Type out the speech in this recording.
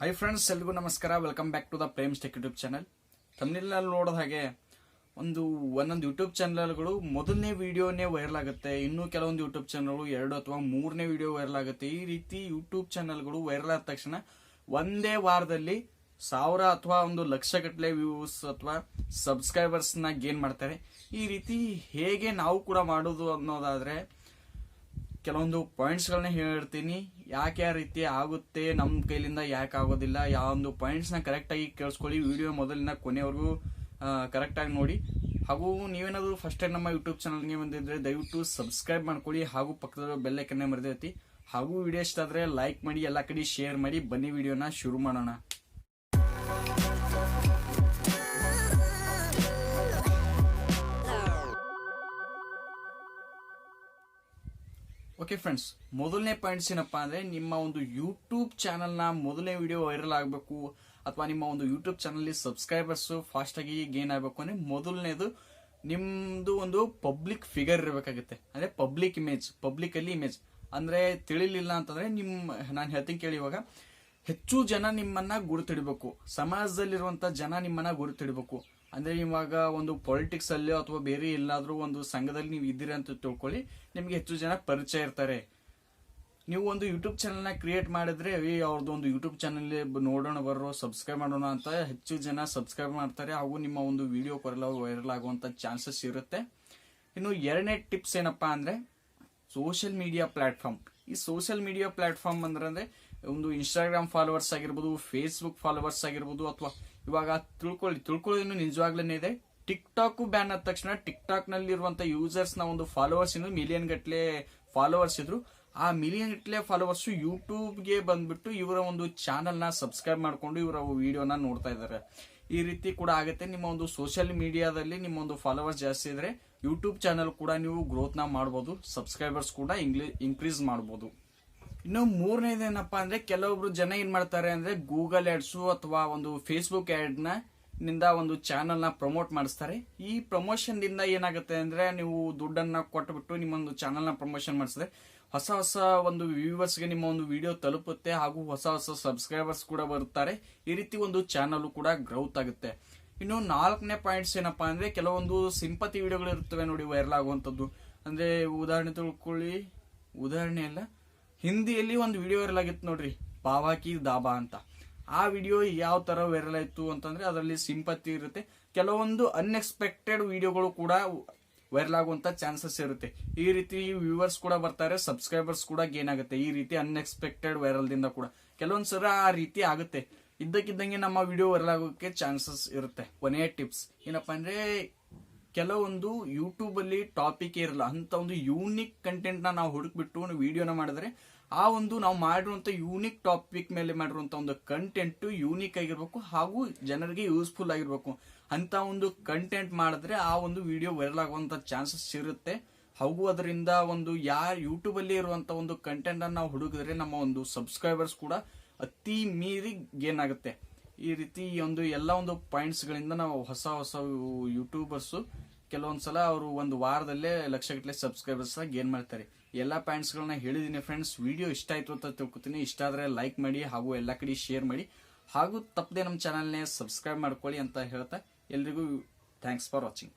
Hi friends, ಎಲ್ರಿಗೂ ನಮಸ್ಕಾರ. Welcome back to the Prem's tech YouTube channel. ತಮ್ಮನೆಲ್ಲ ನೋಡೋದ ಹಾಗೆ ಒಂದೊಂದು ಯೂಟ್ಯೂಬ್ ಚಾನಲ್ಗಳು ಮೊದಲನೇ ವಿಡಿಯೋನೇ ವೈರಲ್ ಆಗುತ್ತೆ. ಇನ್ನು ಕೆಲವೊಂದು ಯೂಟ್ಯೂಬ್ ಚಾನಲ್ಗಳು 2 ಅಥವಾ 3ನೇ ವಿಡಿಯೋ ವೈರಲ್ ಆಗುತ್ತೆ. ಈ ರೀತಿ ಯೂಟ್ಯೂಬ್ ಚಾನಲ್ಗಳು ವೈರಲ್ ಆದ ತಕ್ಷಣ ಒಂದೇ ವಾರದಲ್ಲಿ 1000 ಅಥವಾ 1,00,000 ಗಟ್ಟಲೆ ವ್ಯೂಸ್ ಅಥವಾ ಸಬ್ಸ್ಕ್ರೈಬರ್ಸ್ ನ ಗೇನ್ ಮಾಡ್ತಾರೆ. ಈ ರೀತಿ ಹೇಗೆ ನಾವು ಕೂಡ ಮಾಡೋದು ಅನ್ನೋದಾದ್ರೆ ಕೆಲವೊಂದು ಪಾಯಿಂಟ್ಸ್ ಗಳನ್ನ ಹೇಳ್ತೀನಿ. ಯಾಕೆ ಆ ರೀತಿ ಆಗುತ್ತೆ, ನಮ್ಮ ಕೈಲಿಂದ ಯಾಕೆ ಆಗೋದಿಲ್ಲ, ಯಾವೊಂದು ಪಾಯಿಂಟ್ಸ್ ನ ಕರೆಕ್ಟ್ ಆಗಿ ಕೇಳಿಸ್ಕೊಳ್ಳಿ. ವಿಡಿಯೋ ಮೊದಲಿನ ಕೊನೆವರೆಗೂ ಕರೆಕ್ಟ್ ಆಗಿ ನೋಡಿ. ಹಾಗೂ ನೀವೇನಾದ್ರು ಫಸ್ಟ್ ಟೈಮ್ ನಮ್ಮ ಯೂಟ್ಯೂಬ್ ಚಾನಲ್ಗೆ ಬಂದಿದ್ರೆ ದಯವಿಟ್ಟು ಸಬ್ಸ್ಕ್ರೈಬ್ ಮಾಡ್ಕೊಳ್ಳಿ. ಹಾಗೂ ಪಕ್ಕದ ಬೆಲ್ ಐಕನ್ ಮರೆದೈತಿ. ಹಾಗೂ ವಿಡಿಯೋ ಇಷ್ಟ ಆದ್ರೆ ಲೈಕ್ ಮಾಡಿ, ಎಲ್ಲ ಕಡೆ ಶೇರ್ ಮಾಡಿ. ಬನ್ನಿ ವಿಡಿಯೋನ ಶುರು ಮಾಡೋಣ. ಓಕೆ ಫ್ರೆಂಡ್ಸ್, ಮೊದಲನೇ ಪಾಯಿಂಟ್ಸ್ ಏನಪ್ಪಾ ಅಂದ್ರೆ, ನಿಮ್ಮ ಒಂದು ಯೂಟ್ಯೂಬ್ ಚಾನಲ್ ನ ಮೊದಲನೇ ವಿಡಿಯೋ ವೈರಲ್ ಆಗಬೇಕು ಅಥವಾ ನಿಮ್ಮ ಒಂದು ಯೂಟ್ಯೂಬ್ ಚಾನಲ್ ಸಬ್ಸ್ಕ್ರೈಬರ್ಸ್ ಫಾಸ್ಟ್ ಆಗಿ ಗೇನ್ ಆಗಬೇಕು ಅಂದ್ರೆ ಮೊದಲನೇದು ನಿಮ್ದು ಒಂದು ಪಬ್ಲಿಕ್ ಫಿಗರ್ ಇರಬೇಕಾಗುತ್ತೆ. ಅಂದ್ರೆ ಪಬ್ಲಿಕ್ ಅಲ್ಲಿ ಇಮೇಜ್ ಅಂದ್ರೆ ತಿಳಿಲಿಲ್ಲ ಅಂತಂದ್ರೆ ನಾನು ಹೇಳ್ತೀನಿ ಕೇಳಿ. ಇವಾಗ ಹೆಚ್ಚು ಜನ ನಿಮ್ಮನ್ನ ಗುರುತಿಡಬೇಕು, ಸಮಾಜದಲ್ಲಿರುವಂತ ಜನ ನಿಮ್ಮನ್ನ ಗುರುತಿಡಬೇಕು. ಅಂದ್ರೆ ಇವಾಗ ಒಂದು ಪೊಲಿಟಿಕ್ಸ್ ಅಲ್ಲಿ ಅಥವಾ ಬೇರೆ ಎಲ್ಲಾದ್ರೂ ಒಂದು ಸಂಘದಲ್ಲಿ ನೀವು ಇದ್ದೀರಾ ಅಂತ ತಿಳ್ಕೊಳ್ಳಿ, ನಿಮ್ಗೆ ಹೆಚ್ಚು ಜನ ಪರಿಚಯ ಇರ್ತಾರೆ. ನೀವು ಒಂದು ಯೂಟ್ಯೂಬ್ ಚಾನಲ್ ನ ಕ್ರಿಯೇಟ್ ಮಾಡಿದ್ರೆ ಅವ್ರದ್ದು ಒಂದು ಯೂಟ್ಯೂಬ್ ಚಾನಲ್ ನೋಡೋಣ ಬರೋ, ಸಬ್ಸ್ಕ್ರೈಬ್ ಮಾಡೋಣ ಅಂತ ಹೆಚ್ಚು ಜನ ಸಬ್ಸ್ಕ್ರೈಬ್ ಮಾಡ್ತಾರೆ. ಹಾಗೂ ನಿಮ್ಮ ಒಂದು ವಿಡಿಯೋ ವೈರಲ್ ಆಗುವಂತ ಚಾನ್ಸಸ್ ಇರುತ್ತೆ. ಇನ್ನು ಎರಡನೇ ಟಿಪ್ಸ್ ಏನಪ್ಪಾ ಅಂದ್ರೆ, ಸೋಷಿಯಲ್ ಮೀಡಿಯಾ ಪ್ಲಾಟ್ಫಾರ್ಮ್. ಈ ಸೋಷಿಯಲ್ ಮೀಡಿಯಾ ಪ್ಲಾಟ್ಫಾರ್ಮ್ ಅಂದ್ರೆ ಒಂದು ಇನ್ಸ್ಟಾಗ್ರಾಮ್ ಫಾಲೋವರ್ಸ್ ಆಗಿರ್ಬೋದು, ಫೇಸ್ಬುಕ್ ಫಾಲೋವರ್ಸ್ ಆಗಿರ್ಬೋದು, ಅಥವಾ ಇವಾಗ ತಿಳ್ಕೊಳ್ಳೋದು ನಿಜವಾಗ್ಲೇ ಇದೆ. ಟಿಕ್ ಟಾಕ್ ಬ್ಯಾನ್ ಆದ ತಕ್ಷಣ ಟಿಕ್ ಟಾಕ್ ನಲ್ಲಿ ಇರುವಂತ ಯೂಸರ್ಸ್ ನ ಒಂದು ಫಾಲೋವರ್ಸ್ ಇನ್ನು ಮಿಲಿಯನ್ ಗಟ್ಟಲೆ ಫಾಲೋವರ್ಸ್ ಇದ್ರು. ಆ ಮಿಲಿಯನ್ ಗಟ್ಟಲೆ ಫಾಲೋವರ್ಸ್ ಯೂಟ್ಯೂಬ್ ಗೆ ಬಂದ್ಬಿಟ್ಟು ಇವರ ಒಂದು ಚಾನಲ್ ನ ಸಬ್ಸ್ಕ್ರೈಬ್ ಮಾಡ್ಕೊಂಡು ಇವರ ವಿಡಿಯೋನ ನೋಡ್ತಾ ಇದ್ದಾರೆ. ಈ ರೀತಿ ಕೂಡ ಆಗುತ್ತೆ. ನಿಮ್ಮ ಒಂದು ಸೋಷಿಯಲ್ ಮೀಡಿಯಾದಲ್ಲಿ ನಿಮ್ಮ ಒಂದು ಫಾಲೋವರ್ಸ್ ಜಾಸ್ತಿ ಇದ್ರೆ ಯೂಟ್ಯೂಬ್ ಚಾನಲ್ ಕೂಡ ನೀವು ಗ್ರೋತ್ ನ ಮಾಡಬಹುದು, ಸಬ್ಸ್ಕ್ರೈಬರ್ಸ್ ಕೂಡ ಇನ್ಕ್ರೀಸ್ ಮಾಡಬಹುದು. ಇನ್ನು ಮೂರನೇದೇನಪ್ಪಾ ಅಂದ್ರೆ, ಕೆಲವೊಬ್ರು ಜನ ಏನ್ ಮಾಡ್ತಾರೆ ಅಂದ್ರೆ ಗೂಗಲ್ ಆಡ್ಸ್ ಅಥವಾ ಒಂದು ಫೇಸ್ಬುಕ್ ಆಡ್ ನಿಂದ ಒಂದು ಚಾನಲ್ ನ ಪ್ರಮೋಟ್ ಮಾಡಿಸ್ತಾರೆ. ಈ ಪ್ರಮೋಷನ್ ದಿಂದ ಏನಾಗುತ್ತೆ ಅಂದ್ರೆ, ನೀವು ದುಡ್ಡನ್ನ ಕೊಟ್ಬಿಟ್ಟು ನಿಮ್ಮ ಒಂದು ಚಾನಲ್ ನ ಪ್ರಮೋಷನ್ ಮಾಡಿಸಿದ್ರೆ ಹೊಸ ಒಂದು ವ್ಯೂವರ್ಸ್ ಗೆ ನಿಮ್ಮ ಒಂದು ವಿಡಿಯೋ ತಲುಪುತ್ತೆ. ಹಾಗೂ ಹೊಸ ಸಬ್ಸ್ಕ್ರೈಬರ್ಸ್ ಕೂಡ ಬರುತ್ತಾರೆ. ಈ ರೀತಿ ಒಂದು ಚಾನಲ್ ಕೂಡ ಗ್ರೌತ್ ಆಗುತ್ತೆ. ಇನ್ನು 4ನೇ ಪಾಯಿಂಟ್ಸ್ ಏನಪ್ಪಾ ಅಂದ್ರೆ, ಕೆಲವೊಂದು ಸಿಂಪತಿ ವಿಡಿಯೋಗಳು ಇರುತ್ತವೆ ನೋಡಿ ವೈರಲ್ ಆಗುವಂತದ್ದು. ಅಂದ್ರೆ ಉದಾಹರಣೆ ಎಲ್ಲ ಹಿಂದಿಯಲ್ಲಿ ಒಂದು ವಿಡಿಯೋ ವೈರಲ್ ಆಗಿತ್ತು ನೋಡ್ರಿ, ಪಾವಾಕಿ ದಾಬಾ ಅಂತ. ಆ ವಿಡಿಯೋ ಯಾವ ತರ ವೈರಲ್ ಆಯ್ತು ಅಂತಂದ್ರೆ, ಅದರಲ್ಲಿ ಸಿಂಪತಿ ಇರುತ್ತೆ. ಕೆಲವೊಂದು ಅನ್ಎಕ್ಸ್ಪೆಕ್ಟೆಡ್ ವಿಡಿಯೋಗಳು ಕೂಡ ವೈರಲ್ ಆಗುವಂತ ಚಾನ್ಸಸ್ ಇರುತ್ತೆ. ಈ ರೀತಿ ವ್ಯೂವರ್ಸ್ ಕೂಡ ಬರ್ತಾರೆ, ಸಬ್ಸ್ಕ್ರೈಬರ್ಸ್ ಕೂಡ ಗೇನ್ ಆಗುತ್ತೆ. ಈ ರೀತಿ ಅನ್ಎಕ್ಸ್ಪೆಕ್ಟೆಡ್ ವೈರಲ್ ದಿಂದ ಕೂಡ ಕೆಲವೊಂದ್ಸಲ ಆ ರೀತಿ ಆಗುತ್ತೆ. ಇದ್ದಕ್ಕಿದ್ದಂಗೆ ನಮ್ಮ ವಿಡಿಯೋ ವೈರಲ್ ಆಗೋಕೆ ಚಾನ್ಸಸ್ ಇರುತ್ತೆ. ಕೊನೆಯ ಟಿಪ್ಸ್ ಏನಪ್ಪಾ ಅಂದ್ರೆ, ಕೆಲವೊಂದು ಯೂಟ್ಯೂಬ್ ಅಲ್ಲಿ ಟಾಪಿಕ್ ಇರಲ್ಲ ಅಂತ ಒಂದು ಯೂನಿಕ್ ಕಂಟೆಂಟ್ ನಾವು ಹುಡುಕ್ಬಿಟ್ಟು ವಿಡಿಯೋನ ಮಾಡಿದ್ರೆ, ಆ ಒಂದು ನಾವು ಮಾಡಿರುವಂತ ಯೂನಿಕ್ ಟಾಪಿಕ್ ಮೇಲೆ ಮಾಡಿರುವಂತ ಒಂದು ಕಂಟೆಂಟ್ ಯೂನಿಕ್ ಆಗಿರ್ಬೇಕು ಹಾಗೂ ಜನರಿಗೆ ಯೂಸ್ಫುಲ್ ಆಗಿರ್ಬೇಕು. ಅಂತ ಒಂದು ಕಂಟೆಂಟ್ ಮಾಡಿದ್ರೆ ಆ ಒಂದು ವಿಡಿಯೋ ವೈರಲ್ ಆಗುವಂತ ಚಾನ್ಸಸ್ ಇರುತ್ತೆ. ಹಾಗೂ ಅದರಿಂದ ಒಂದು ಯೂಟ್ಯೂಬ್ ಅಲ್ಲಿ ಇರುವಂತ ಒಂದು ಕಂಟೆಂಟ್ ಅನ್ನು ನಾವು ಹುಡುಕಿದ್ರೆ ನಮ್ಮ ಒಂದು ಸಬ್ಸ್ಕ್ರೈಬರ್ಸ್ ಕೂಡ ಅತಿ ಮೀರಿ ಗೇನ್ ಆಗುತ್ತೆ. ಈ ರೀತಿ ಎಲ್ಲ ಒಂದು ಪಾಯಿಂಟ್ಸ್ ಗಳಿಂದ ನಾವು ಹೊಸ ಯೂಟ್ಯೂಬರ್ಸ್ ಕೆಲವೊಂದ್ಸಲ ಅವರು ಒಂದು ವಾರದಲ್ಲೇ ಲಕ್ಷಗಟ್ಟಲೆ ಸಬ್ಸ್ಕ್ರೈಬರ್ಸ್ ಗೇನ್ ಮಾಡ್ತಾರೆ. ಎಲ್ಲಾ ಪಾಯಿಂಟ್ಸ್ ಗಳನ್ನ ಹೇಳಿದೀನಿ ಫ್ರೆಂಡ್ಸ್. ವಿಡಿಯೋ ಇಷ್ಟ ಆಯ್ತು ಅಂತ ತಿಳ್ಕೊತೀನಿ. ಇಷ್ಟ ಆದ್ರೆ ಲೈಕ್ ಮಾಡಿ ಹಾಗೂ ಎಲ್ಲಾ ಕಡೆ ಶೇರ್ ಮಾಡಿ. ಹಾಗೂ ತಪ್ಪದೆ ನಮ್ಮ ಚಾನಲ್ನೇ ಸಬ್ಸ್ಕ್ರೈಬ್ ಮಾಡ್ಕೊಳ್ಳಿ ಅಂತ ಹೇಳ್ತಾ ಎಲ್ರಿಗೂ ಥ್ಯಾಂಕ್ಸ್ ಫಾರ್ ವಾಚಿಂಗ್.